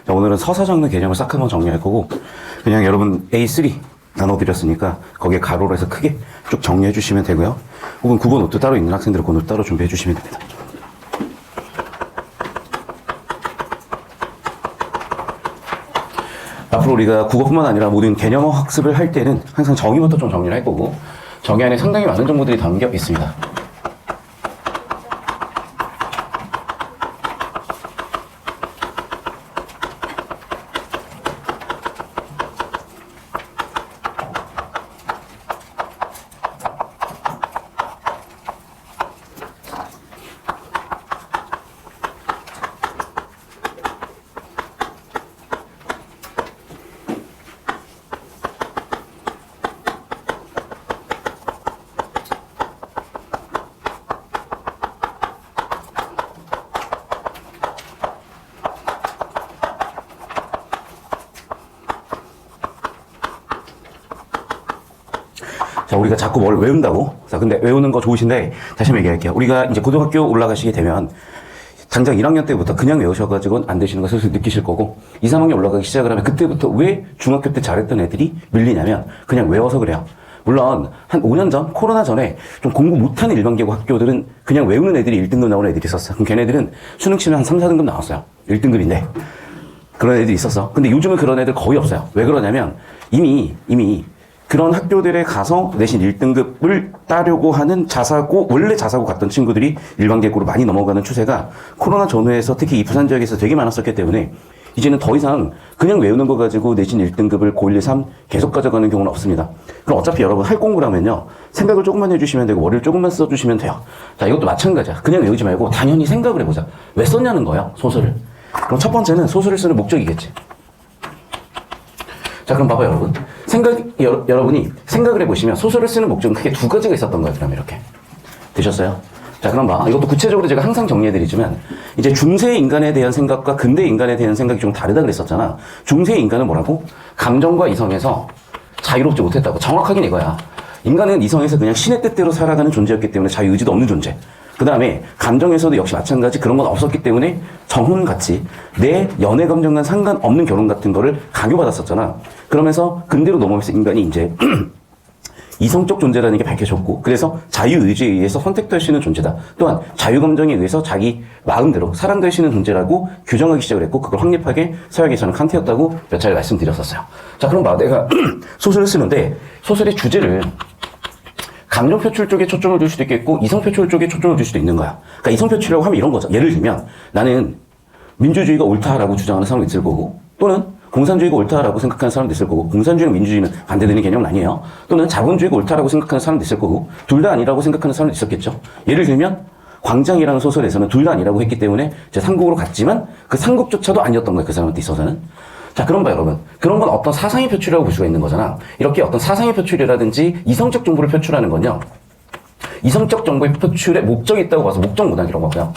자, 오늘은 서사 장르 개념을 싹 한번 정리할 거고, 그냥 여러분 A3 나눠드렸으니까 거기에 가로로 해서 크게 쭉 정리해 주시면 되고요. 혹은 국어 노트 따로 있는 학생들은 그 노트 따로 준비해 주시면 됩니다. 앞으로 우리가 국어뿐만 아니라 모든 개념어 학습을 할 때는 항상 정의부터 좀 정리를 할 거고, 정의 안에 상당히 많은 정보들이 담겨 있습니다. 자, 우리가 자꾸 뭘 외운다고? 자, 근데 외우는 거 좋으신데, 다시 한번 얘기할게요. 우리가 이제 고등학교 올라가시게 되면, 당장 1학년 때부터 그냥 외우셔가지고는 안 되시는 거 슬슬 느끼실 거고, 2, 3학년 올라가기 시작을 하면, 그때부터 왜 중학교 때 잘했던 애들이 밀리냐면, 그냥 외워서 그래요. 물론, 한 5년 전, 코로나 전에 좀 공부 못하는 일반계고 학교들은 그냥 외우는 애들이 1등급 나오는 애들이 있었어요. 그럼 걔네들은 수능 치면 한 3, 4등급 나왔어요. 1등급인데. 그런 애들이 있었어. 근데 요즘은 그런 애들 거의 없어요. 왜 그러냐면, 이미, 그런 학교들에 가서 내신 1등급을 따려고 하는 자사고, 원래 자사고 갔던 친구들이 일반계고로 많이 넘어가는 추세가 코로나 전후에서 특히 이 부산 지역에서 되게 많았었기 때문에 이제는 더 이상 그냥 외우는 거 가지고 내신 1등급을 고1, 2, 3 계속 가져가는 경우는 없습니다. 그럼 어차피 여러분 할 공부라면요, 생각을 조금만 해주시면 되고 머리를 조금만 써주시면 돼요. 자, 이것도 마찬가지야. 그냥 외우지 말고 당연히 생각을 해보자. 왜 썼냐는 거야, 소설을. 그럼 첫 번째는 소설을 쓰는 목적이겠지. 자, 그럼 봐봐요, 여러분. 여러분이 생각을 해보시면 소설을 쓰는 목적은 크게 두 가지가 있었던 거예요. 그럼 이렇게. 되셨어요? 자, 그럼 봐. 이것도 구체적으로 제가 항상 정리해드리지만, 이제 중세 인간에 대한 생각과 근대 인간에 대한 생각이 좀 다르다 그랬었잖아. 중세 인간은 뭐라고? 감정과 이성에서 자유롭지 못했다고. 정확하긴 이거야. 인간은 이성에서 그냥 신의 뜻대로 살아가는 존재였기 때문에 자유의지도 없는 존재. 그 다음에 감정에서도 역시 마찬가지 그런 건 없었기 때문에 정혼같이 내 연애 감정과 상관없는 결혼 같은 거를 강요받았었잖아. 그러면서 근대로 넘어오면서 인간이 이제 이성적 존재라는 게 밝혀졌고, 그래서 자유의지에 의해서 선택도 할 수 있는 존재다. 또한 자유감정에 의해서 자기 마음대로 사랑도 할 수 있는 존재라고 규정하기 시작을 했고, 그걸 확립하게 서양에서는 칸트였다고 몇 차례 말씀드렸었어요. 자, 그럼 봐. 내가 소설을 쓰는데 소설의 주제를 감정 표출 쪽에 초점을 둘 수도 있겠고, 이성 표출 쪽에 초점을 둘 수도 있는 거야. 그러니까 이성 표출이라고 하면 이런 거죠. 예를 들면, 나는 민주주의가 옳다라고 주장하는 사람도 있을 거고, 또는 공산주의가 옳다라고 생각하는 사람도 있을 거고, 공산주의랑 민주주의는 반대되는 개념은 아니에요. 또는 자본주의가 옳다라고 생각하는 사람도 있을 거고, 둘 다 아니라고 생각하는 사람도 있었겠죠. 예를 들면, 광장이라는 소설에서는 둘 다 아니라고 했기 때문에 제 삼국으로 갔지만, 그 삼국조차도 아니었던 거예요. 그 사람한테 있어서는. 자, 그럼 봐, 여러분. 그런 건 어떤 사상의 표출이라고 볼 수가 있는 거잖아. 이렇게 어떤 사상의 표출이라든지 이성적 정보를 표출하는 건요, 이성적 정보의 표출에 목적이 있다고 봐서 목적 문학이라고 하고요.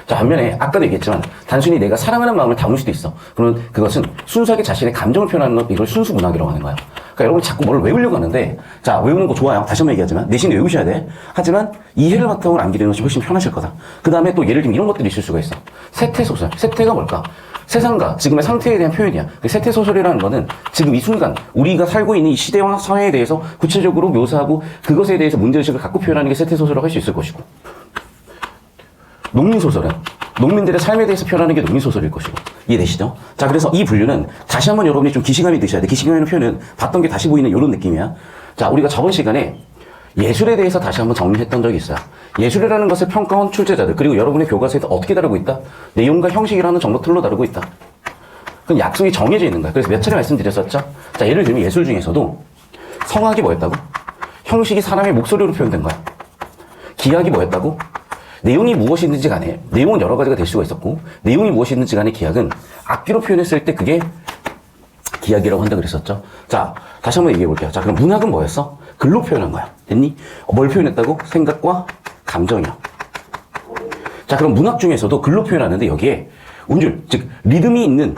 자, 반면에 아까도 얘기했지만 단순히 내가 사랑하는 마음을 담을 수도 있어. 그러면 그것은 순수하게 자신의 감정을 표현하는 것, 이걸 순수 문학이라고 하는 거예요. 그러니까 여러분이 자꾸 뭘 외우려고 하는데, 자, 외우는 거 좋아요. 다시 한번 얘기하지만 내신에 외우셔야 돼. 하지만 이해를 바탕으로 암기되는 것이 훨씬 편하실 거다. 그 다음에 또 예를 들면 이런 것들이 있을 수가 있어. 세태소설. 세태가 뭘까? 세상과 지금의 상태에 대한 표현이야. 세태소설이라는 거는 지금 이 순간 우리가 살고 있는 이 시대와 사회에 대해서 구체적으로 묘사하고 그것에 대해서 문제의식을 갖고 표현하는 게 세태소설이라고 할 수 있을 것이고, 농민소설은 농민들의 삶에 대해서 표현하는 게 농민소설일 것이고, 이해되시죠? 자, 그래서 이 분류는 다시 한번 여러분이 좀 기시감이 드셔야 돼. 기시감이라는 표현은 봤던 게 다시 보이는 이런 느낌이야. 자, 우리가 저번 시간에 예술에 대해서 다시 한번 정리했던 적이 있어요. 예술이라는 것을 평가한 출제자들, 그리고 여러분의 교과서에서 어떻게 다루고 있다? 내용과 형식이라는 정보 틀로 다루고 있다. 그건 약속이 정해져 있는 거야. 그래서 몇 차례 말씀드렸었죠? 자, 예를 들면 예술 중에서도 성악이 뭐였다고? 형식이 사람의 목소리로 표현된 거야. 기악이 뭐였다고? 내용이 무엇이든지 간에, 내용은 여러 가지가 될 수가 있었고, 내용이 무엇이든지 간에 기악은 악기로 표현했을 때 그게 기악이라고 한다고 그랬었죠. 자, 다시 한번 얘기해 볼게요. 자, 그럼 문학은 뭐였어? 글로 표현한 거야. 됐니? 뭘 표현했다고? 생각과 감정이요. 자, 그럼 문학 중에서도 글로 표현하는데 여기에 운율, 즉 리듬이 있는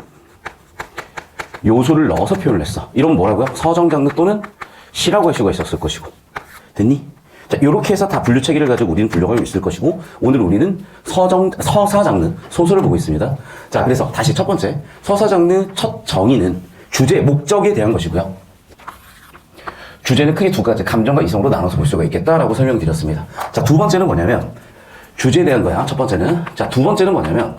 요소를 넣어서 표현을 했어. 이런 뭐라고요? 서정 장르 또는 시라고 할 수가 있었을 것이고. 됐니? 자, 요렇게 해서 다 분류 체계를 가지고 우리는 분류하고 있을 것이고, 오늘 우리는 서사 장르, 소설을 보고 있습니다. 자, 그래서 다시 첫 번째, 서사 장르 첫 정의는 주제, 목적에 대한 것이고요. 주제는 크게 두 가지, 감정과 이성으로 나눠서 볼 수가 있겠다라고 설명드렸습니다. 자, 두 번째는 뭐냐면, 주제에 대한 거야, 첫 번째는. 자, 두 번째는 뭐냐면,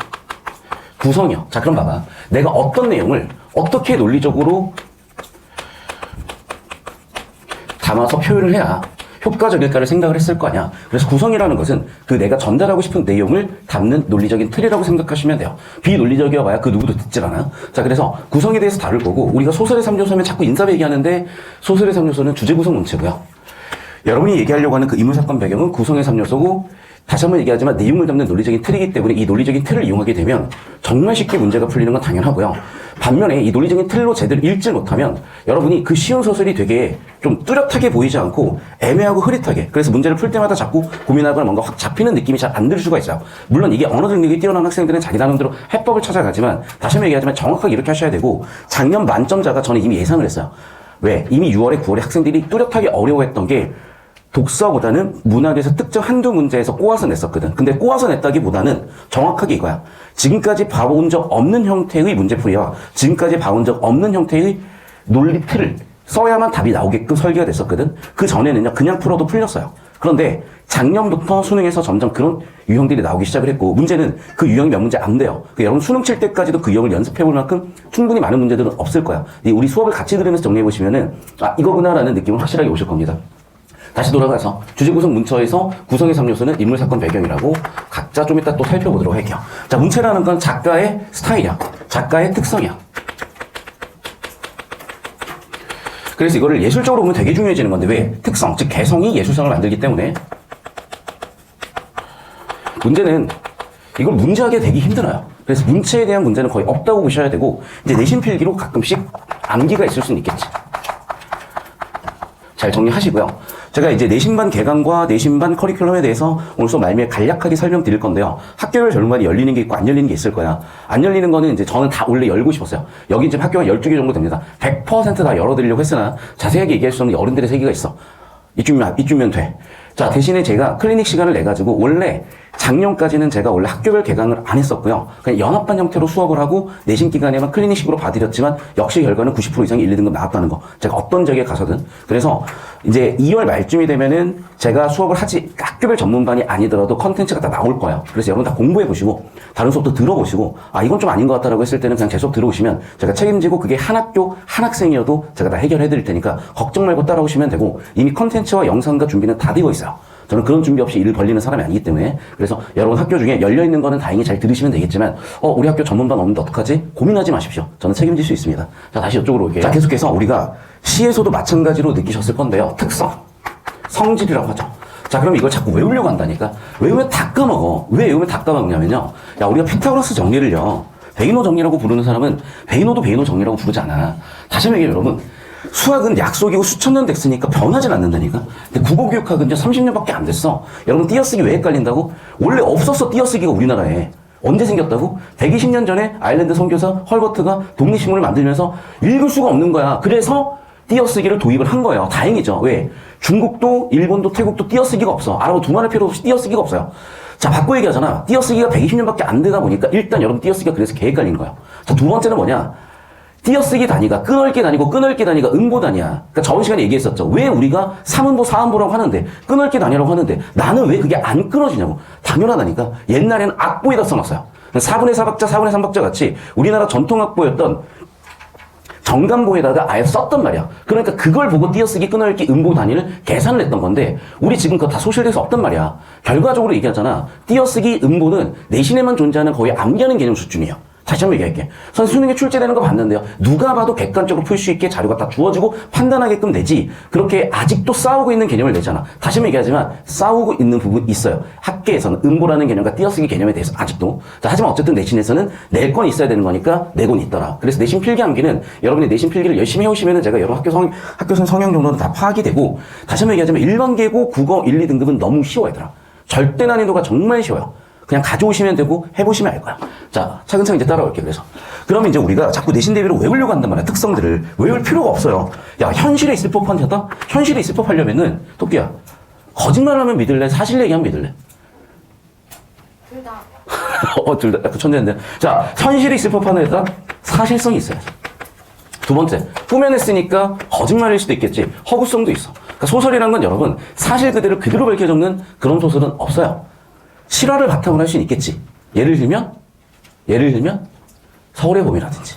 구성이요. 자, 그럼 봐봐. 내가 어떤 내용을 어떻게 논리적으로 담아서 표현을 해야 효과적일까를 생각을 했을 거 아니야. 그래서 구성이라는 것은 그 내가 전달하고 싶은 내용을 담는 논리적인 틀이라고 생각하시면 돼요. 비논리적이어봐야 그 누구도 듣질 않아. 자, 그래서 구성에 대해서 다룰 거고, 우리가 소설의 3요소면 자꾸 인사배 얘기하는데, 소설의 3요소는 주제 구성 문체고요. 여러분이 얘기하려고 하는 그 인물 사건 배경은 구성의 3요소고, 다시 한번 얘기하지만 내용을 담는 논리적인 틀이기 때문에 이 논리적인 틀을 이용하게 되면 정말 쉽게 문제가 풀리는 건 당연하고요. 반면에 이 논리적인 틀로 제대로 읽지 못하면 여러분이 그 쉬운 소설이 되게 좀 뚜렷하게 보이지 않고 애매하고 흐릿하게, 그래서 문제를 풀 때마다 자꾸 고민하거나 뭔가 확 잡히는 느낌이 잘 안 들 수가 있어요. 물론 이게 언어 능력이 뛰어난 학생들은 자기 나름대로 해법을 찾아가지만, 다시 한번 얘기하지만 정확하게 이렇게 하셔야 되고, 작년 만점자가 저는 이미 예상을 했어요. 왜? 이미 6월에 9월에 학생들이 뚜렷하게 어려워했던 게 독서보다는 문학에서 특정 한두 문제에서 꼬아서 냈었거든. 근데 꼬아서 냈다기보다는 정확하게 이거야. 지금까지 봐온 적 없는 형태의 문제풀이와 지금까지 봐온 적 없는 형태의 논리 틀을 써야만 답이 나오게끔 설계가 됐었거든. 그 전에는요, 그냥 풀어도 풀렸어요. 그런데 작년부터 수능에서 점점 그런 유형들이 나오기 시작을 했고, 문제는 그 유형이 몇 문제 안 돼요. 여러분 수능 칠 때까지도 그 유형을 연습해볼 만큼 충분히 많은 문제들은 없을 거야. 우리 수업을 같이 들으면서 정리해보시면은, 아, 이거구나라는 느낌은 확실하게 오실 겁니다. 다시 돌아가서 주제 구성 문처에서 구성의 3요소는 인물 사건 배경이라고 각자 좀 이따 또 살펴보도록 할게요. 자, 문체라는 건 작가의 스타일이야. 작가의 특성이야. 그래서 이거를 예술적으로 보면 되게 중요해지는 건데, 왜? 특성, 즉 개성이 예술성을 만들기 때문에. 문제는 이걸 문제하게 되기 힘들어요. 그래서 문체에 대한 문제는 거의 없다고 보셔야 되고, 이제 내신 필기로 가끔씩 암기가 있을 수는 있겠지. 잘 정리하시고요. 제가 이제 내신반 개강과 내신반 커리큘럼에 대해서 오늘 수업 말미에 간략하게 설명드릴 건데요. 학교별 결론반이 열리는 게 있고 안 열리는 게 있을 거야. 안 열리는 거는 이제 저는 다 원래 열고 싶었어요. 여기 지금 학교가 12개 정도 됩니다. 100% 다 열어드리려고 했으나 자세하게 얘기할 수 없는 어른들의 세계가 있어. 이쯤면 돼. 자, 대신에 제가 클리닉 시간을 내가지고 원래 작년까지는 제가 원래 학교별 개강을 안 했었고요. 그냥 연합반 형태로 수업을 하고 내신 기간에만 클리닉식으로 봐드렸지만 역시 결과는 90% 이상이 1, 2등급 나왔다는 거. 제가 어떤 적에 가서든. 그래서 이제 2월 말쯤이 되면은 제가 수업을 하지, 학교별 전문반이 아니더라도 컨텐츠가 다 나올 거예요. 그래서 여러분 다 공부해보시고 다른 수업도 들어보시고, 아, 이건 좀 아닌 것 같다라고 했을 때는 그냥 제 수업 들어오시면 제가 책임지고, 그게 한 학교, 한 학생이어도 제가 다 해결해드릴 테니까 걱정 말고 따라오시면 되고, 이미 컨텐츠와 영상과 준비는 다 되어 있어요. 저는 그런 준비 없이 일을 벌리는 사람이 아니기 때문에. 그래서 여러분 학교 중에 열려있는 거는 다행히 잘 들으시면 되겠지만, 우리 학교 전문반 없는데 어떡하지? 고민하지 마십시오. 저는 책임질 수 있습니다. 자, 다시 이쪽으로 올게요. 자, 계속해서 우리가 시에서도 마찬가지로 느끼셨을 건데요. 특성, 성질이라고 하죠. 자, 그럼 이걸 자꾸 외우려고 한다니까. 외우면 다 까먹어. 왜 외우면 다 까먹냐면요. 야, 우리가 피타고라스 정리를요, 베이노 정리라고 부르는 사람은 베이노도 베이노 정리라고 부르지 않아. 다시 한번 얘기해요, 여러분. 수학은 약속이고 수천 년 됐으니까 변하진 않는다니까. 근데 국어교육학은 30년밖에 안 됐어. 여러분, 띄어쓰기 왜 헷갈린다고? 원래 없었어, 띄어쓰기가 우리나라에. 언제 생겼다고? 120년 전에 아일랜드 선교사 헐버트가 독립신문을 만들면서 읽을 수가 없는 거야. 그래서 띄어쓰기를 도입을 한 거예요. 다행이죠. 왜? 중국도 일본도 태국도 띄어쓰기가 없어. 알아보 두말할 필요 없이 띄어쓰기가 없어요. 자, 바꿔 얘기하잖아. 띄어쓰기가 120년밖에 안 되다 보니까 일단 여러분 띄어쓰기가 그래서 개 헷갈린 거예요. 자, 두 번째는 뭐냐? 띄어쓰기 단위가 끊을게 단위고 끊을게 단위가 음보 단위야. 그러니까 저번 시간에 얘기했었죠. 왜 우리가 3음보, 4음보라고 하는데 끊을게 단위라고 하는데 나는 왜 그게 안 끊어지냐고. 당연하다니까. 옛날에는 악보에다 써놨어요. 4분의 4박자, 4분의 3박자 같이 우리나라 전통악보였던 정간보에다가 아예 썼단 말이야. 그러니까 그걸 보고 띄어쓰기, 끊어읽기, 음보 단위를 계산을 했던 건데, 우리 지금 그거 다 소실돼서 없단 말이야. 결과적으로 얘기하잖아. 띄어쓰기, 음보는 내신에만 존재하는 거의 암기하는 개념 수준이에요. 다시 한번 얘기할게. 선생님 수능에 출제되는 거 봤는데요. 누가 봐도 객관적으로 풀 수 있게 자료가 다 주어지고 판단하게끔 되지. 그렇게 아직도 싸우고 있는 개념을 내잖아. 다시 한번 얘기하지만 싸우고 있는 부분 있어요. 학계에서는 음보라는 개념과 띄어쓰기 개념에 대해서 아직도. 자, 하지만 어쨌든 내신에서는 낼 건 있어야 되는 거니까 내곤 있더라. 그래서 내신 필기 암기는 여러분이 내신 필기를 열심히 해오시면은 제가 여러 학교생 성형 정도는 다 파악이 되고, 다시 한번 얘기하자면 일반계고 국어 1, 2등급은 너무 쉬워 얘들아. 절대 난이도가 정말 쉬워요. 그냥 가져오시면 되고 해보시면 알 거야. 자, 차근차근 이제 따라올게요. 그래서 그러면 이제 우리가 자꾸 내신 대비로 외우려고 한단 말이야. 특성들을 외울 필요가 없어요. 야, 현실에 있을 법한 하다? 현실에 있을 법하려면은 토끼야, 거짓말하면 믿을래? 사실 얘기하면 믿을래? 둘 다. 둘 다 약간 천재인데. 자, 현실이 있을 법한 애가 사실성이 있어야지. 두 번째, 꾸며냈으니까 거짓말일 수도 있겠지. 허구성도 있어. 그러니까 소설이란 건 여러분, 사실 그대로 밝혀 적는 그런 소설은 없어요. 실화를 바탕으로 할 수는 있겠지. 예를 들면, 서울의 봄이라든지.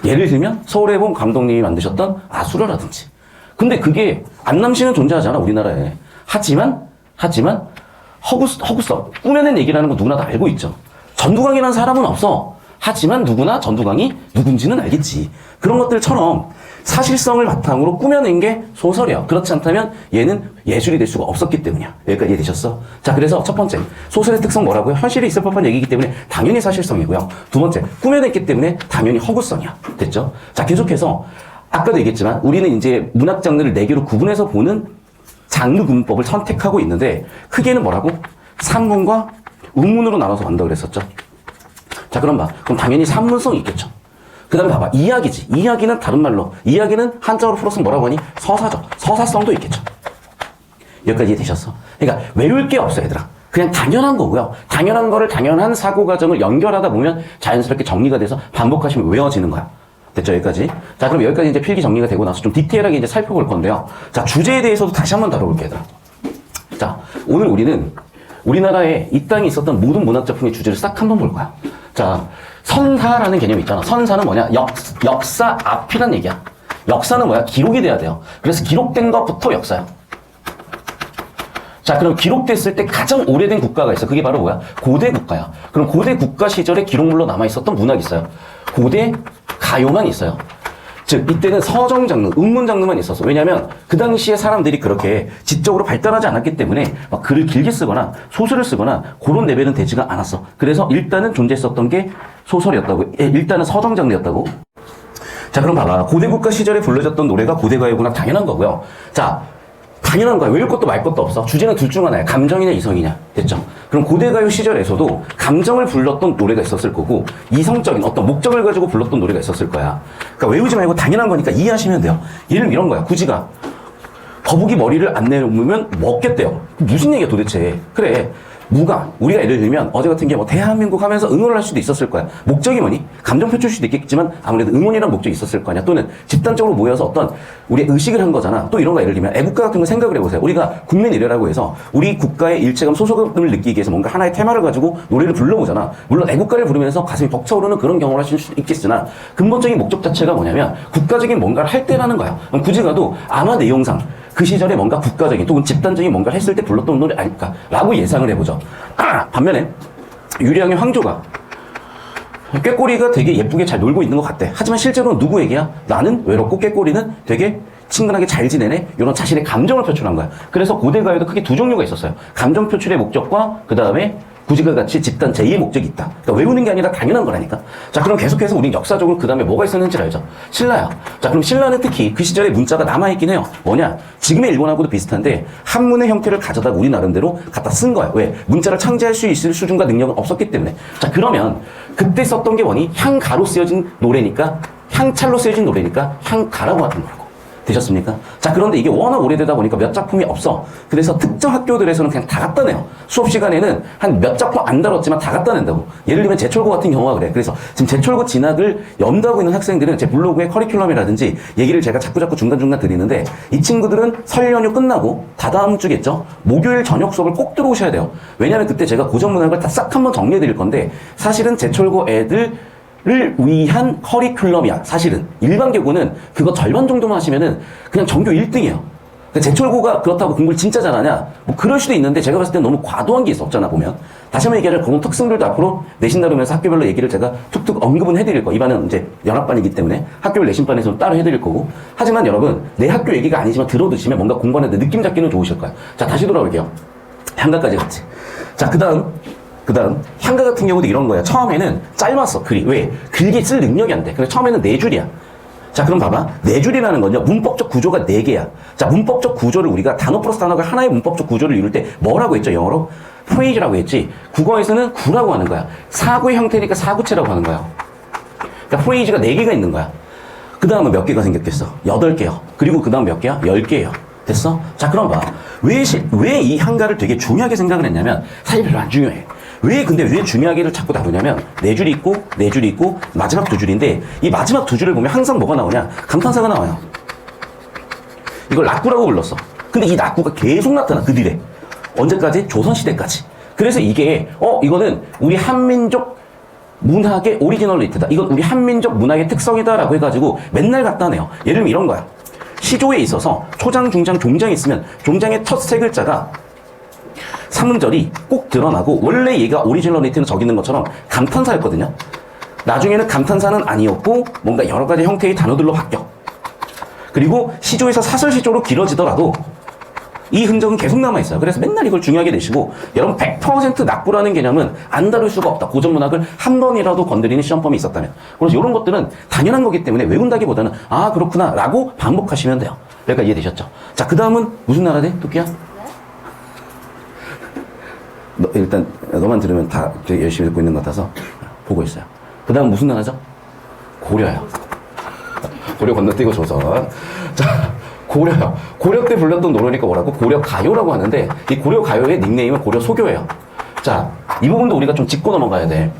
예를 들면, 서울의 봄 감독님이 만드셨던 아수라라든지. 근데 그게 안남시는 존재하잖아, 우리나라에. 하지만, 허구성. 꾸며낸 얘기라는 거 누구나 다 알고 있죠. 전두광이라는 사람은 없어. 하지만 누구나 전두광이 누군지는 알겠지. 그런 것들처럼 사실성을 바탕으로 꾸며낸 게 소설이야. 그렇지 않다면 얘는 예술이 될 수가 없었기 때문이야. 여기까지 이해되셨어? 자, 그래서 첫 번째, 소설의 특성 뭐라고요? 현실이 있을 법한 얘기이기 때문에 당연히 사실성이고요. 두 번째, 꾸며냈기 때문에 당연히 허구성이야. 됐죠? 자, 계속해서 아까도 얘기했지만 우리는 이제 문학 장르를 4개로 구분해서 보는 장르 구분법을 선택하고 있는데 크게는 뭐라고? 산문과 운문으로 나눠서 간다고 그랬었죠. 자, 그럼 당연히 산문성이 있겠죠. 그 다음에 봐봐. 이야기지. 이야기는 다른 말로, 이야기는 한자어로 풀었으면 뭐라고 하니? 서사죠. 서사성도 있겠죠. 여기까지 이해되셨어? 그러니까 외울 게 없어, 얘들아. 그냥 당연한 거고요. 당연한 거를 당연한 사고 과정을 연결하다 보면 자연스럽게 정리가 돼서 반복하시면 외워지는 거야. 됐죠? 여기까지. 자, 그럼 여기까지 이제 필기 정리가 되고 나서 좀 디테일하게 이제 살펴볼 건데요. 자, 주제에 대해서도 다시 한번 다뤄볼게요, 얘들아. 자, 오늘 우리는 우리나라에 이 땅에 있었던 모든 문학작품의 주제를 싹 한번 볼 거야. 자, 선사라는 개념이 있잖아. 선사는 뭐냐? 역사 앞이란 얘기야. 역사는 뭐야? 기록이 돼야 돼요. 그래서 기록된 것부터 역사야. 자, 그럼 기록됐을 때 가장 오래된 국가가 있어. 그게 바로 뭐야? 고대 국가야. 그럼 고대 국가 시절에 기록물로 남아있었던 문학이 있어요. 고대 가요만 있어요. 즉, 이때는 서정 장르, 음문 장르만 있었어. 왜냐면 그 당시에 사람들이 그렇게 지적으로 발달하지 않았기 때문에 막 글을 길게 쓰거나 소설을 쓰거나 그런 레벨은 되지가 않았어. 그래서 일단은 존재했었던 게 소설이었다고. 일단은 서정 장르였다고. 자, 그럼 봐봐. 고대 국가 시절에 불러졌던 노래가 고대 가요구나. 당연한 거고요. 자, 당연한 거야. 외울 것도 말 것도 없어. 주제는 둘 중 하나야. 감정이냐 이성이냐. 됐죠? 그럼 고대가요 시절에서도 감정을 불렀던 노래가 있었을 거고 이성적인 어떤 목적을 가지고 불렀던 노래가 있었을 거야. 그러니까 외우지 말고 당연한 거니까 이해하시면 돼요. 예를 들면 이런 거야. 구지가 거북이 머리를 안 내놓으면 먹겠대요. 무슨 얘기야 도대체. 그래. 무가 우리가 예를 들면 어제 같은 게 뭐 대한민국 하면서 응원을 할 수도 있었을 거야. 목적이 뭐니? 감정 표출 수도 있겠지만 아무래도 응원이라는 목적이 있었을 거 아니야. 또는 집단적으로 모여서 어떤 우리의 의식을 한 거잖아. 또 이런 거 예를 들면 애국가 같은 거 생각을 해보세요. 우리가 국민 일회라고 해서 우리 국가의 일체감 소속감을 느끼기 위해서 뭔가 하나의 테마를 가지고 노래를 불러보잖아. 물론 애국가를 부르면서 가슴이 벅차오르는 그런 경험을 하실 수도 있겠으나 근본적인 목적 자체가 뭐냐면 국가적인 뭔가를 할 때라는 거야. 그럼 굳이 가도 아마 내용상 그 시절에 뭔가 국가적인 또는 집단적인 뭔가를 했을 때 불렀던 노래 아닐까라고 예상을 해보죠. 반면에 유리왕의 황조가 꾀꼬리가 되게 예쁘게 잘 놀고 있는 것 같대. 하지만 실제로는 누구 얘기야? 나는 외롭고 꾀꼬리는 되게 친근하게 잘 지내네. 이런 자신의 감정을 표출한 거야. 그래서 고대 가요도 크게 두 종류가 있었어요. 감정 표출의 목적과 그 다음에 구지가 같이 집단 제2의 목적이 있다. 그러니까 외우는 게 아니라 당연한 거라니까. 자, 그럼 계속해서 우리 역사적으로 그 다음에 뭐가 있었는지 알죠? 신라야. 자, 그럼 신라는 특히 그 시절에 문자가 남아있긴 해요. 뭐냐? 지금의 일본하고도 비슷한데 한문의 형태를 가져다가 우리 나름대로 갖다 쓴 거야. 왜? 문자를 창제할 수 있을 수준과 능력은 없었기 때문에. 자, 그러면 그때 썼던 게 뭐니? 향가로 쓰여진 노래니까 향찰로 쓰여진 노래니까 향가라고 하는 거라고. 되셨습니까? 자, 그런데 이게 워낙 오래되다 보니까 몇 작품이 없어. 그래서 특정 학교들에서는 그냥 다 갖다 내요. 수업 시간에는 한 몇 작품 안 다뤘지만 다 갖다 낸다고. 예를 들면 제철고 같은 경우가 그래. 그래서 지금 제철고 진학을 염두하고 있는 학생들은 제 블로그의 커리큘럼이라든지 얘기를 제가 자꾸 중간중간 드리는데 이 친구들은 설 연휴 끝나고 다다음 주겠죠? 목요일 저녁 수업을 꼭 들어오셔야 돼요. 왜냐면 그때 제가 고전문학을 다 싹 한번 정리해 드릴 건데 사실은 제철고 애들 를 위한 커리큘럼이야. 사실은 일반 교구는 그거 절반 정도만 하시면은 그냥 전교 1등이에요. 제철고가 그렇다고 공부를 진짜 잘하냐? 뭐 그럴 수도 있는데 제가 봤을 때 너무 과도한 게 있었잖아 보면. 다시 한번 얘기하자면 그런 특성들도 앞으로 내신 다루면서 학교별로 얘기를 제가 툭툭 언급은 해드릴 거. 이반은 이제 연합반이기 때문에 학교별 내신반에서는 따로 해드릴 거고. 하지만 여러분 내 학교 얘기가 아니지만 들어두시면 뭔가 공부하는데 느낌 잡기는 좋으실 거야. 자, 다시 돌아올게요. 향가까지 같이. 자, 그 다음 향가 같은 경우도 이런 거야. 처음에는 짧았어 글이. 왜? 글기 쓸 능력이 안 돼. 그래서 처음에는 4줄이야. 자, 그럼 봐봐. 4줄이라는 건요 문법적 구조가 4개야. 자, 문법적 구조를 우리가 단어 플러스 단어가 하나의 문법적 구조를 이룰 때 뭐라고 했죠? 영어로? 프레이즈라고 했지. 국어에서는 구라고 하는 거야. 사구의 형태니까 사구체라고 하는 거야. 그러니까 프레이즈가 4개가 있는 거야. 그 다음은 몇 개가 생겼겠어? 8개요. 그리고 그 다음 몇 개야? 10개예요. 됐어? 자, 그럼 봐. 왜 이 한가를 되게 중요하게 생각을 했냐면 사실 별로 안 중요해. 근데 왜 중요하게를 자꾸 다루냐면 네 줄이 있고 네 줄이 있고 마지막 두 줄인데 이 마지막 두 줄을 보면 항상 뭐가 나오냐? 감탄사가 나와요. 이걸 낙구라고 불렀어. 근데 이 낙구가 계속 나타나 그 뒤에. 언제까지? 조선시대까지. 그래서 이게 이거는 우리 한민족 문학의 오리지널리티다. 이건 우리 한민족 문학의 특성이다라고 해가지고 맨날 갖다 내요. 예를 들면 이런 거야. 시조에 있어서 초장, 중장, 종장이 있으면 종장의 첫 세 글자가 삼음절이 꼭 드러나고 원래 얘가 오리지널리티는 저기 있는 것처럼 감탄사였거든요. 나중에는 감탄사는 아니었고 뭔가 여러 가지 형태의 단어들로 바뀌어. 그리고 시조에서 사설시조로 길어지더라도 이 흔적은 계속 남아있어요. 그래서 맨날 이걸 중요하게 내시고 여러분 100% 낙구라는 개념은 안 다룰 수가 없다. 고전문학을 한 번이라도 건드리는 시험범위 있었다면. 그래서 이런 것들은 당연한 거기 때문에 외운다기보다는 아 그렇구나 라고 반복하시면 돼요. 여기까지 이해되셨죠? 자, 그 다음은 무슨 나라지? 토끼야? 일단 너만 들으면 다 되게 열심히 듣고 있는 것 같아서 보고 있어요. 그 다음 무슨 나라죠? 고려요. 고려 건너뛰고 조선. 자, 고려요. 고려 때 불렀던 노래니까 뭐라고? 고려 가요라고 하는데 이 고려 가요의 닉네임은 고려 소교예요. 자, 이 부분도 우리가 좀 짚고 넘어가야 돼.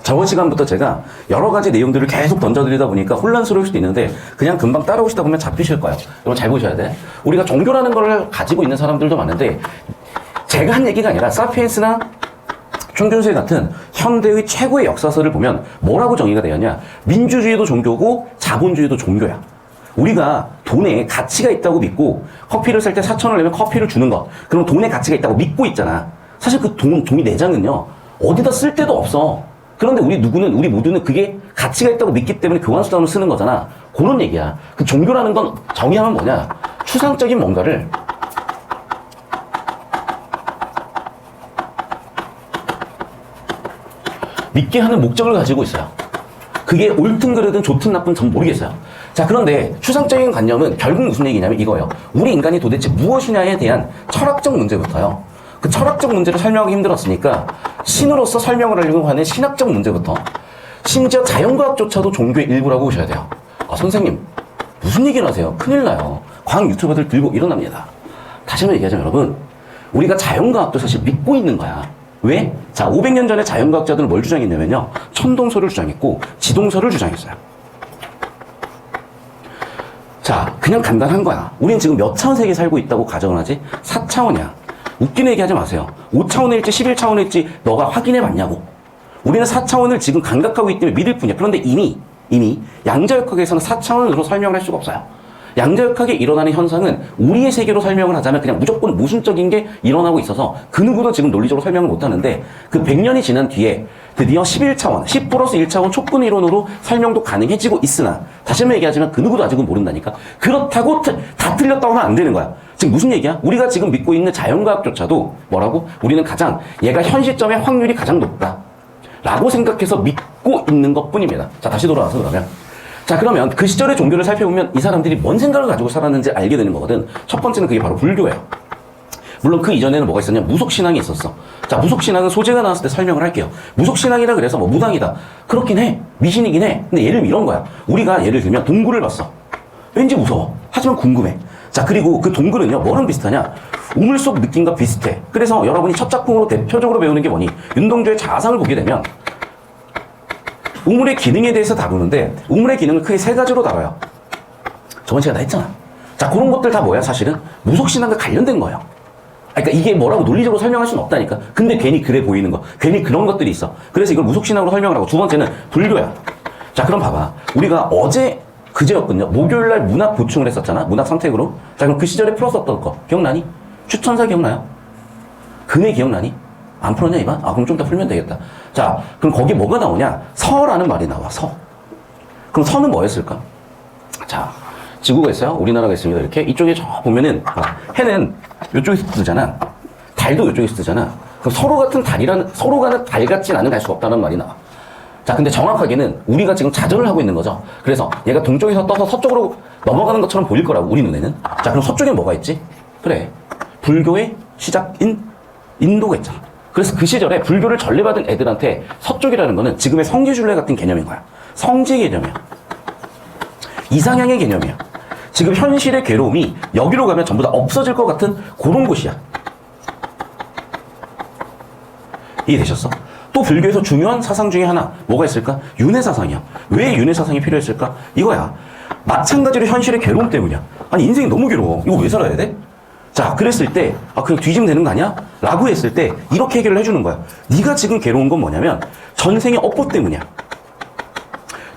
저번 시간부터 제가 여러 가지 내용들을 계속 던져드리다 보니까 혼란스러울 수도 있는데 그냥 금방 따라오시다 보면 잡히실 거예요. 여러분 잘 보셔야 돼. 우리가 종교라는 걸 가지고 있는 사람들도 많은데 제가 한 얘기가 아니라 사피엔스나 총균수의 같은 현대의 최고의 역사서를 보면 뭐라고 정의가 되었냐? 민주주의도 종교고 자본주의도 종교야. 우리가 돈에 가치가 있다고 믿고 커피를 살 때 4,000원을 내면 커피를 주는 것. 그럼 돈에 가치가 있다고 믿고 있잖아. 사실 그 돈이 내장은요. 어디다 쓸 데도 없어. 그런데 우리 모두는 그게 가치가 있다고 믿기 때문에 교환수단으로 쓰는 거잖아. 그런 얘기야. 그 종교라는 건 정의하면 뭐냐? 추상적인 뭔가를 믿게 하는 목적을 가지고 있어요. 그게 옳든 그르든 좋든 나쁜 전 모르겠어요. 자, 그런데 추상적인 관념은 결국 무슨 얘기냐면 이거예요. 우리 인간이 도대체 무엇이냐에 대한 철학적 문제부터요. 그 철학적 문제를 설명하기 힘들었으니까 신으로서 설명을 하려고 하는 신학적 문제부터 심지어 자연과학조차도 종교의 일부라고 보셔야 돼요. 아, 선생님 무슨 얘기를 하세요? 큰일 나요. 과학 유튜버들 들고 일어납니다. 다시 한번 얘기하자면 여러분 우리가 자연과학도 사실 믿고 있는 거야. 왜? 자, 500년 전에 자연과학자들은 뭘 주장했냐면요. 천동설을 주장했고 지동설을 주장했어요. 자, 그냥 간단한 거야. 우린 지금 몇 차원 세계에 살고 있다고 가정을 하지? 4차원이야. 웃기는 얘기 하지 마세요. 5차원일지 11차원일지 너가 확인해 봤냐고. 우리는 4차원을 지금 감각하고 있기 때문에 믿을 뿐이야. 그런데 이미 양자역학에서는 4차원으로 설명을 할 수가 없어요. 양자역학에 일어나는 현상은 우리의 세계로 설명을 하자면 그냥 무조건 모순적인 게 일어나고 있어서 그 누구도 지금 논리적으로 설명을 못하는데 그 100년이 지난 뒤에 드디어 11차원, 10 플러스 1차원 촉분 이론으로 설명도 가능해지고 있으나 다시 한번 얘기하지만 그 누구도 아직은 모른다니까. 그렇다고 다 틀렸다고 하면 안 되는 거야. 지금 무슨 얘기야? 우리가 지금 믿고 있는 자연과학조차도 뭐라고? 우리는 얘가 현 시점의 확률이 가장 높다 라고 생각해서 믿고 있는 것 뿐입니다. 자, 다시 돌아와서 그러면 그 시절의 종교를 살펴보면 이 사람들이 뭔 생각을 가지고 살았는지 알게 되는 거거든. 첫 번째는 그게 바로 불교예요. 물론 그 이전에는 뭐가 있었냐? 무속신앙이 있었어. 자, 무속신앙은 소재가 나왔을 때 설명을 할게요. 무속신앙이라 그래서 뭐 무당이다. 그렇긴 해. 미신이긴 해. 근데 예를 들면 이런 거야. 우리가 예를 들면 동굴을 봤어. 왠지 무서워. 하지만 궁금해. 자, 그리고 그 동굴은요, 뭐랑 비슷하냐? 우물 속 느낌과 비슷해. 그래서 여러분이 첫 작품으로 대표적으로 배우는 게 뭐니? 윤동주의 자상을 보게 되면 우물의 기능에 대해서 다루는데 우물의 기능을 크게 세 가지로 다뤄요. 저번 시간에 다 했잖아. 자, 그런 것들 다 뭐야? 사실은 무속신앙과 관련된 거예요. 그러니까 이게 뭐라고 논리적으로 설명할 수는 없다니까. 근데 괜히 그래 보이는 거. 괜히 그런 것들이 있어. 그래서 이걸 무속신앙으로 설명을 하고 두 번째는 불교야. 자, 그럼 봐봐. 우리가 그제였거든요. 목요일날 문학 보충을 했었잖아. 문학 선택으로. 자, 그럼 그 시절에 풀었었던 거. 기억나니? 추천사 기억나요? 근해 기억나니? 안 풀었냐, 이반? 아, 그럼 좀 더 풀면 되겠다. 자, 그럼 거기 뭐가 나오냐? 서라는 말이 나와, 서. 그럼 서는 뭐였을까? 자, 지구가 있어요. 우리나라가 있습니다. 이렇게. 이쪽에 저 보면은, 해는 이쪽에서 뜨잖아. 달도 이쪽에서 뜨잖아. 그럼 서로가는 달 같진 않은 갈 수가 없다는 말이 나와. 자, 근데 정확하게는 우리가 지금 자전을 하고 있는 거죠. 그래서 얘가 동쪽에서 떠서 서쪽으로 넘어가는 것처럼 보일 거라고, 우리 눈에는. 자, 그럼 서쪽엔 뭐가 있지? 그래. 불교의 시작인 인도가 있잖아. 그래서 그 시절에 불교를 전례받은 애들한테 서쪽이라는 거는 지금의 성지순례 같은 개념인 거야. 성지 개념이야. 이상향의 개념이야. 지금 현실의 괴로움이 여기로 가면 전부 다 없어질 것 같은 그런 곳이야. 이해되셨어? 또 불교에서 중요한 사상 중에 하나 뭐가 있을까? 윤회사상이야. 왜 윤회사상이 필요했을까? 이거야. 마찬가지로 현실의 괴로움 때문이야. 아니 인생이 너무 괴로워. 이거 왜 살아야 돼? 자, 그랬을 때 그냥 뒤지면 되는 거 아니야? 라고 했을 때 이렇게 해결을 해주는 거야. 네가 지금 괴로운 건 뭐냐면 전생의 업보 때문이야.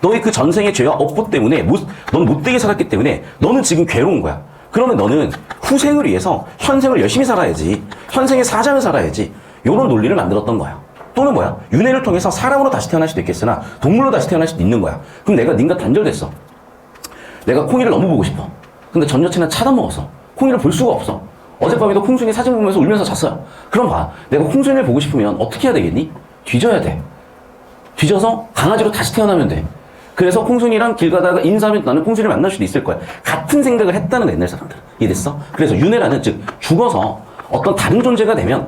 너의 그 전생의 죄와 업보 때문에 넌 못되게 살았기 때문에 너는 지금 괴로운 거야. 그러면 너는 후생을 위해서 현생을 열심히 살아야지. 현생의 사장을 살아야지. 이런 논리를 만들었던 거야. 또는 뭐야? 윤회를 통해서 사람으로 다시 태어날 수도 있겠으나 동물로 다시 태어날 수도 있는 거야. 그럼 내가 네가 단절됐어. 내가 콩이를 너무 보고 싶어. 근데 전 여친은 차단먹었어. 콩이를 볼 수가 없어. 어젯밤에도 콩순이 사진 보면서 울면서 잤어요. 그럼 봐. 내가 콩순이를 보고 싶으면 어떻게 해야 되겠니? 뒤져야 돼. 뒤져서 강아지로 다시 태어나면 돼. 그래서 콩순이랑 길 가다가 인사하면 나는 콩순이를 만날 수도 있을 거야. 같은 생각을 했다는 거야, 옛날 사람들. 이해됐어? 그래서 윤회라는 즉 죽어서 어떤 다른 존재가 되면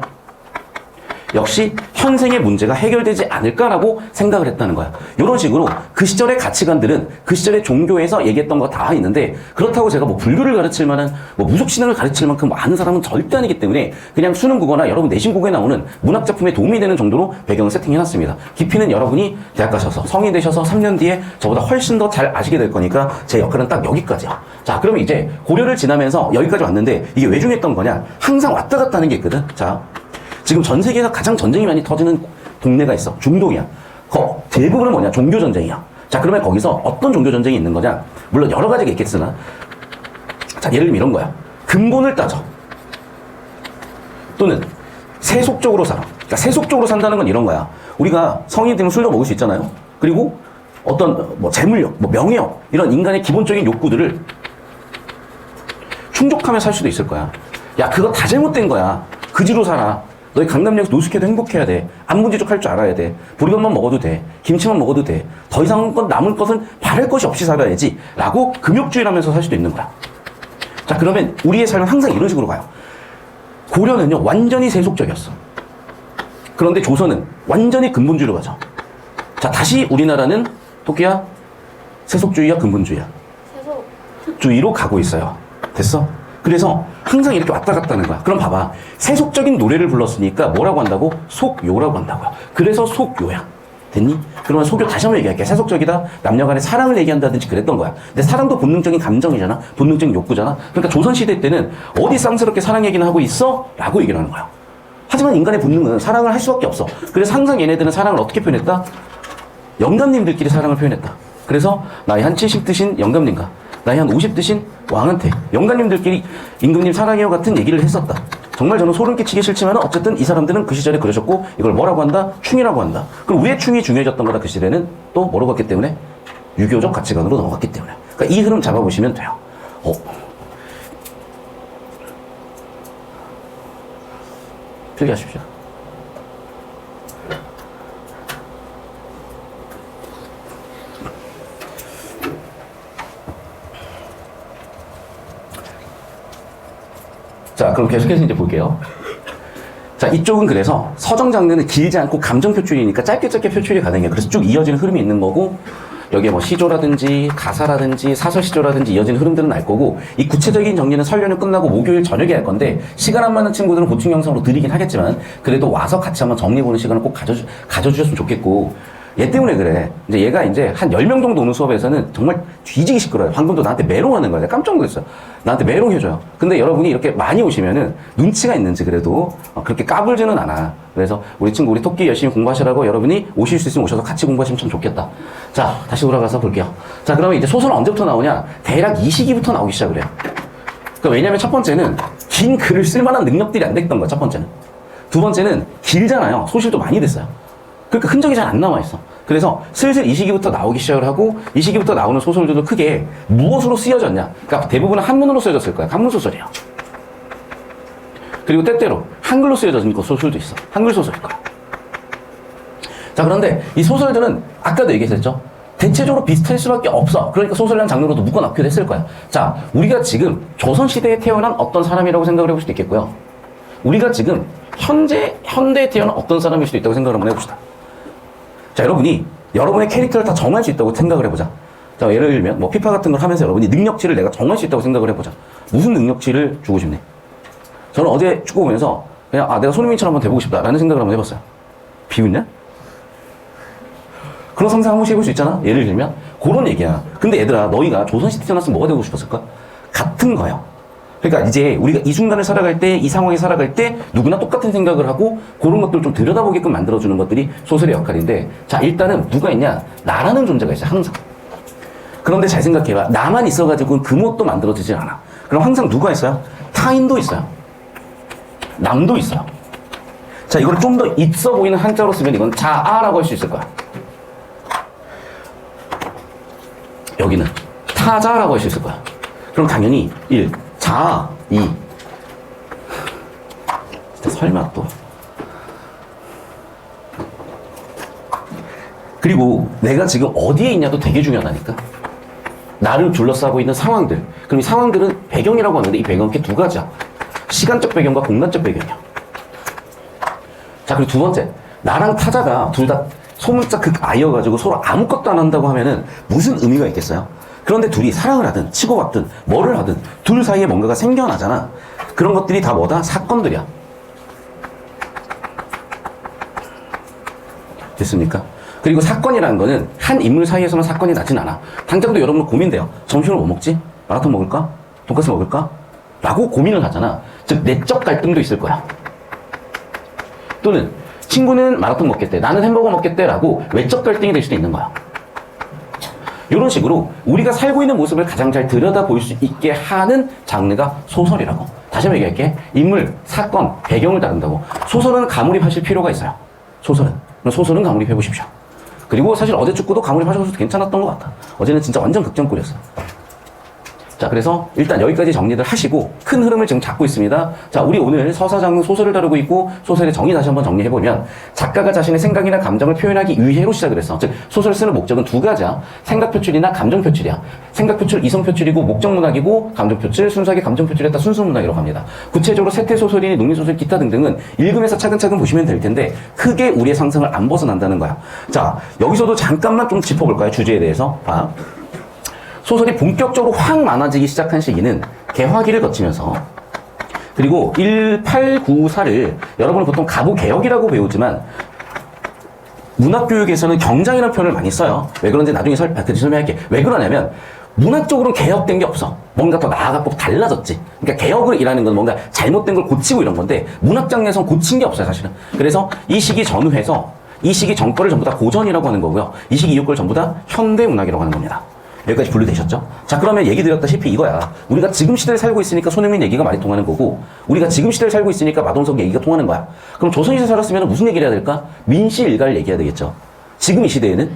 역시 현생의 문제가 해결되지 않을까라고 생각을 했다는 거야. 이런 식으로 그 시절의 가치관들은 그 시절의 종교에서 얘기했던 거 다 있는데 그렇다고 제가 뭐 불교를 가르칠 만한 뭐 무속신앙을 가르칠 만큼 많은 사람은 절대 아니기 때문에 그냥 수능 국어나 여러분 내신 국어에 나오는 문학 작품에 도움이 되는 정도로 배경을 세팅해놨습니다. 깊이는 여러분이 대학 가셔서 성인 되셔서 3년 뒤에 저보다 훨씬 더 잘 아시게 될 거니까 제 역할은 딱 여기까지야. 자, 그러면 이제 고려를 지나면서 여기까지 왔는데 이게 왜 중요했던 거냐? 항상 왔다 갔다 하는 게 있거든. 자, 지금 전 세계에서 가장 전쟁이 많이 터지는 동네가 있어. 중동이야. 대부분은 뭐냐? 종교전쟁이야. 자, 그러면 거기서 어떤 종교전쟁이 있는 거냐? 물론 여러 가지가 있겠으나, 자, 예를 들면 이런 거야. 근본을 따져. 또는 세속적으로 살아. 그러니까 세속적으로 산다는 건 이런 거야. 우리가 성인 되면 술도 먹을 수 있잖아요. 그리고 어떤 뭐 재물력, 뭐 명예욕, 이런 인간의 기본적인 욕구들을 충족하며 살 수도 있을 거야. 야, 그거 다 잘못된 거야. 그지로 살아. 너희 강남역에서 노숙해도 행복해야 돼. 안문지족할 줄 알아야 돼. 보리밥만 먹어도 돼. 김치만 먹어도 돼. 더 이상 남을 것은 바랄 것이 없이 살아야지. 라고 금욕주의를 하면서 살 수도 있는 거야. 자, 그러면 우리의 삶은 항상 이런 식으로 가요. 고려는요, 완전히 세속적이었어. 그런데 조선은 완전히 근본주의로 가죠. 자, 다시 우리나라는 토끼야, 세속주의야, 근본주의야? 세속주의로 가고 있어요. 됐어? 그래서 항상 이렇게 왔다 갔다 하는 거야. 그럼 봐봐. 세속적인 노래를 불렀으니까 뭐라고 한다고? 속요라고 한다고요. 그래서 속요야. 됐니? 그러면 속요 다시 한번 얘기할게. 세속적이다. 남녀 간의 사랑을 얘기한다든지 그랬던 거야. 근데 사랑도 본능적인 감정이잖아. 본능적인 욕구잖아. 그러니까 조선시대 때는 어디 쌍스럽게 사랑 얘기는 하고 있어? 라고 얘기를 하는 거야. 하지만 인간의 본능은 사랑을 할 수밖에 없어. 그래서 항상 얘네들은 사랑을 어떻게 표현했다? 영감님들끼리 사랑을 표현했다. 그래서 나이 한 70 드신 영감님과 나이 한 50 드신 왕한테 영감님들끼리 임금님 사랑해요 같은 얘기를 했었다. 정말 저는 소름 끼치기 싫지만 어쨌든 이 사람들은 그 시절에 그러셨고 이걸 뭐라고 한다? 충이라고 한다. 그럼 왜 충이 중요해졌던 거다? 그 시대는 또 뭐로 갔기 때문에? 유교적 가치관으로 넘어갔기 때문에. 그러니까 이 흐름 잡아보시면 돼요. 필기하십시오. 자, 그럼 계속해서 이제 볼게요. 자, 이쪽은 그래서 서정 장르는 길지 않고 감정 표출이니까 짧게 표출이 가능해요. 그래서 쭉 이어지는 흐름이 있는 거고, 여기에 뭐 시조라든지 가사라든지 사설 시조라든지 이어지는 흐름들은 날 거고, 이 구체적인 정리는 설련을 끝나고 목요일 저녁에 할 건데, 시간 안 맞는 친구들은 보충 영상으로 드리긴 하겠지만, 그래도 와서 같이 한번 정리해보는 시간을 꼭 가져주셨으면 좋겠고, 얘 때문에 그래. 이제 얘가 이제 한 10명 정도 오는 수업에서는 정말 뒤지기 시끄러워요. 방금도 나한테 메롱하는 거야. 내가 깜짝 놀랐어요. 나한테 메롱해줘요. 근데 여러분이 이렇게 많이 오시면은 눈치가 있는지 그래도 그렇게 까불지는 않아. 그래서 우리 친구, 우리 토끼 열심히 공부하시라고 여러분이 오실 수 있으면 오셔서 같이 공부하시면 참 좋겠다. 자, 다시 돌아가서 볼게요. 자, 그러면 이제 소설은 언제부터 나오냐? 대략 이 시기부터 나오기 시작을 해요. 그러니까 왜냐면 첫 번째는 긴 글을 쓸 만한 능력들이 안 됐던 거야. 첫 번째는. 두 번째는 길잖아요. 소실도 많이 됐어요. 그러니까 흔적이 잘 안 남아있어. 그래서 슬슬 이 시기부터 나오기 시작을 하고 이 시기부터 나오는 소설들도 크게 무엇으로 쓰여졌냐. 그러니까 대부분은 한문으로 쓰여졌을 거야. 한문소설이야. 그리고 때때로 한글로 쓰여진 소설도 있어. 한글 소설일 거야. 자, 그런데 이 소설들은 아까도 얘기했었죠. 대체적으로 비슷할 수밖에 없어. 그러니까 소설이라는 장르로도 묶어놓기도 했을 거야. 자, 우리가 지금 조선시대에 태어난 어떤 사람이라고 생각을 해볼 수도 있겠고요. 우리가 지금 현대에 태어난 어떤 사람일 수도 있다고 생각을 한번 해봅시다. 자, 여러분이 여러분의 캐릭터를 다 정할 수 있다고 생각을 해보자. 자, 예를 들면 뭐 피파 같은 걸 하면서 여러분이 능력치를 내가 정할 수 있다고 생각을 해보자. 무슨 능력치를 주고 싶니? 저는 어제 축구 보면서 그냥 내가 손흥민처럼 한번 돼보고 싶다라는 생각을 한번 해봤어요. 비웃냐? 그런 상상 한 번씩 해볼 수 있잖아? 예를 들면 그런 얘기야. 근데 얘들아, 너희가 조선시대 태어났으면 뭐가 되고 싶었을까? 같은 거예요. 그러니까 이제 우리가 이 순간을 살아갈 때, 이 상황에 살아갈 때 누구나 똑같은 생각을 하고 그런 것들을 좀 들여다보게끔 만들어주는 것들이 소설의 역할인데, 자, 일단은 누가 있냐? 나라는 존재가 있어요, 항상. 그런데 잘 생각해봐. 나만 있어가지고 그 뭣도 만들어지질 않아. 그럼 항상 누가 있어요? 타인도 있어요. 남도 있어요. 자, 이걸 좀 더 있어 보이는 한자로 쓰면 이건 자아라고 할 수 있을 거야. 여기는 타자라고 할 수 있을 거야. 그럼 당연히 1. 자, 2. 진짜 설마 또. 그리고 내가 지금 어디에 있냐도 되게 중요하다니까. 나를 둘러싸고 있는 상황들. 그럼 이 상황들은 배경이라고 하는데 이 배경은 이렇게 두 가지야. 시간적 배경과 공간적 배경이야. 자, 그리고 두 번째. 나랑 타자가 둘 다 소문자 극아이여가지고 서로 아무것도 안 한다고 하면은 무슨 의미가 있겠어요? 그런데 둘이 사랑을 하든 치고받든 뭐를 하든 둘 사이에 뭔가가 생겨나잖아. 그런 것들이 다 뭐다? 사건들이야. 됐습니까? 그리고 사건이라는 거는 한 인물 사이에서만 사건이 나진 않아. 당장도 여러분 고민돼요. 점심을 뭐 먹지? 마라톤 먹을까? 돈까스 먹을까? 라고 고민을 하잖아. 즉 내적 갈등도 있을 거야. 또는 친구는 마라톤 먹겠대, 나는 햄버거 먹겠대 라고 외적 갈등이 될 수도 있는 거야. 이런 식으로 우리가 살고 있는 모습을 가장 잘 들여다볼 수 있게 하는 장르가 소설이라고. 다시 한번 얘기할게. 인물, 사건, 배경을 다룬다고. 소설은 가몰입하실 필요가 있어요. 소설은 가몰입해 보십시오. 그리고 사실 어제 축구도 가몰입하셔도 괜찮았던 것 같아. 어제는 진짜 완전 극장골이었어요. 자, 그래서 일단 여기까지 정리를 하시고 큰 흐름을 지금 잡고 있습니다. 자, 우리 오늘 서사장르 소설을 다루고 있고 소설의 정의 다시 한번 정리해보면 작가가 자신의 생각이나 감정을 표현하기 위해로 시작을 했어. 즉, 소설을 쓰는 목적은 두 가지야. 생각 표출이나 감정 표출이야. 생각 표출, 이성 표출이고 목적 문학이고 감정 표출, 순수하게 감정 표출했다 순수 문학이라고 합니다. 구체적으로 세태 소설이니 농민 소설, 기타 등등은 읽으면서 차근차근 보시면 될 텐데 크게 우리의 상상을 안 벗어난다는 거야. 자, 여기서도 잠깐만 좀 짚어볼까요? 주제에 대해서. 봐. 소설이 본격적으로 확 많아지기 시작한 시기는 개화기를 거치면서, 그리고 1894를 여러분은 보통 가부개혁이라고 배우지만 문학교육에서는 경장이라는 표현을 많이 써요. 왜 그런지 나중에 설명할게. 왜 그러냐면 문학적으로는 개혁된 게 없어. 뭔가 더 나아갔고 달라졌지. 그러니까 개혁을 일하는 건 뭔가 잘못된 걸 고치고 이런 건데 문학 장르에서는 고친 게 없어요, 사실은. 그래서 이 시기 전후해서 이 시기 전거를 전부 다 고전이라고 하는 거고요. 이 시기 이후 걸 전부 다 현대문학이라고 하는 겁니다. 여기까지 분류되셨죠? 자, 그러면 얘기 드렸다시피 이거야. 우리가 지금 시대를 살고 있으니까 손흥민 얘기가 많이 통하는 거고, 우리가 지금 시대를 살고 있으니까 마동석 얘기가 통하는 거야. 그럼 조선시대 살았으면 무슨 얘기를 해야 될까? 민씨 일가를 얘기해야 되겠죠. 지금 이 시대에는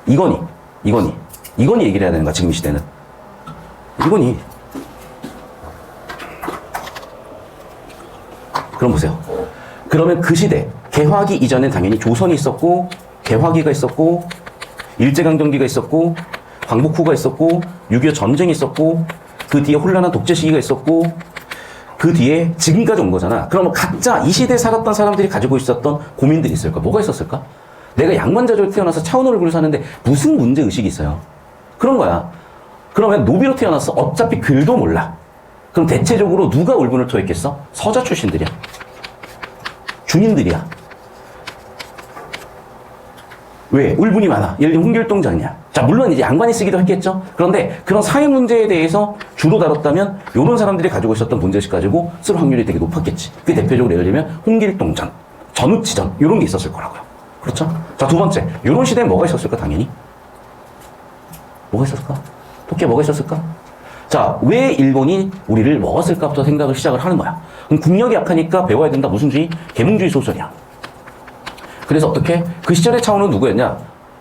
이건희 얘기를 해야 되는 거야, 지금 이 시대는. 이건희. 그럼 보세요. 그러면 그 시대, 개화기 이전엔 당연히 조선이 있었고, 개화기가 있었고, 일제강점기가 있었고, 광복후가 있었고, 6.25 전쟁이 있었고, 그 뒤에 혼란한 독재 시기가 있었고, 그 뒤에 지금까지 온 거잖아. 그러면 각자 이 시대에 살았던 사람들이 가지고 있었던 고민들이 있을까? 뭐가 있었을까? 내가 양반자족에 태어나서 차은우 얼굴을 사는데 무슨 문제의식이 있어요? 그런 거야. 그러면 노비로 태어났어. 어차피 글도 몰라. 그럼 대체적으로 누가 울분을 토했겠어? 서자 출신들이야. 중인들이야. 왜? 울분이 많아. 예를 들면 홍길동전이야. 자, 물론 이제 양반이 쓰기도 했겠죠. 그런데 그런 사회 문제에 대해서 주로 다뤘다면 이런 사람들이 가지고 있었던 문제식 가지고 쓸 확률이 되게 높았겠지. 그 대표적으로 예를 들면 홍길동전, 전우치전 이런 게 있었을 거라고요. 그렇죠? 자, 두 번째. 이런 시대에 뭐가 있었을까? 당연히. 뭐가 있었을까? 토끼에 뭐가 있었을까? 자, 왜 일본이 우리를 먹었을까부터 생각을 시작을 하는 거야. 그럼 국력이 약하니까 배워야 된다. 무슨 주의? 계몽주의 소설이야. 그래서 어떻게? 그 시절의 차원은 누구였냐?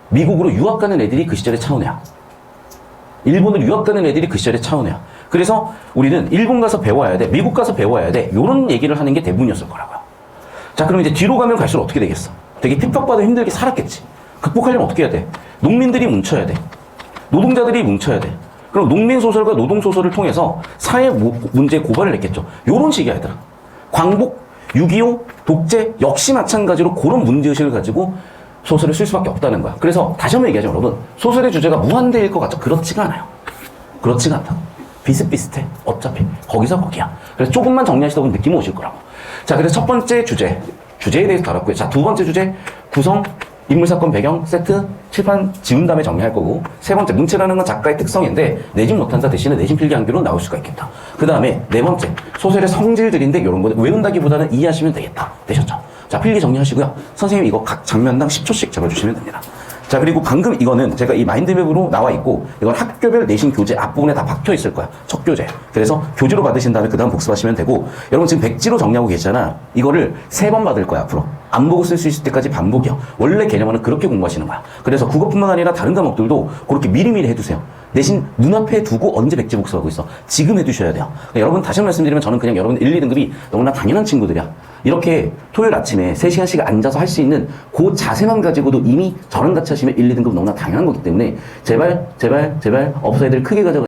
미국으로 유학 가는 애들이 그 시절의 차원이야. 일본으로 유학 가는 애들이 그 시절의 차원이야. 그래서 우리는 일본 가서 배워야 돼. 미국 가서 배워야 돼. 이런 얘기를 하는 게 대부분이었을 거라고요. 자, 그럼 이제 뒤로 가면 갈수록 어떻게 되겠어? 되게 핍박받아 힘들게 살았겠지. 극복하려면 어떻게 해야 돼? 농민들이 뭉쳐야 돼. 노동자들이 뭉쳐야 돼. 그럼 농민소설과 노동소설을 통해서 사회 문제에 고발을 했겠죠. 요런 식이야, 얘들아. 광복, 6.25, 독재 역시 마찬가지로 그런 문제의식을 가지고 소설을 쓸 수밖에 없다는 거야. 그래서 다시 한번 얘기하죠, 여러분. 소설의 주제가 무한대일 것 같죠? 그렇지가 않아요. 그렇지가 않다고. 비슷비슷해. 어차피. 거기서 거기야. 그래서 조금만 정리하시다 보면 느낌이 오실 거라고. 자, 그래서 첫 번째 주제에 대해서 다뤘고요. 자, 두 번째 주제, 구성, 인물, 사건, 배경, 세트, 칠판 지운 다음에 정리할 거고, 세 번째, 문체라는 건 작가의 특성인데 내진 못한다 대신에 내신 필기 한교로 나올 수가 있겠다. 그 다음에 네 번째, 소설의 성질들인데 이런 거는 외운다기보다는 이해하시면 되겠다. 되셨죠? 자, 필기 정리하시고요. 선생님 이거 각 장면당 10초씩 적어주시면 됩니다. 자, 그리고 방금 이거는 제가 이 마인드맵으로 나와 있고, 이건 학교별 내신 교재 앞부분에 다 박혀 있을 거야. 첫 교재. 그래서 교재로 받으신 다음에 그 다음 복습하시면 되고, 여러분 지금 백지로 정리하고 계시잖아. 이거를 3번 받을 거야, 앞으로. 안 보고 쓸 수 있을 때까지 반복이요. 원래 개념은 그렇게 공부하시는 거야. 그래서 국어뿐만 아니라 다른 과목들도 그렇게 미리미리 해두세요. 대신 눈앞에 두고 언제 백지 복습하고 있어. 지금 해두셔야 돼요. 그러니까 여러분 다시 한번 말씀드리면 저는 그냥 여러분 1, 2등급이 너무나 당연한 친구들이야. 이렇게 토요일 아침에 3시간씩 앉아서 할 수 있는 그 자세만 가지고도 이미 저랑 같이 하시면 1, 2등급 너무나 당연한 거기 때문에 제발 없어야 될 크게 가져가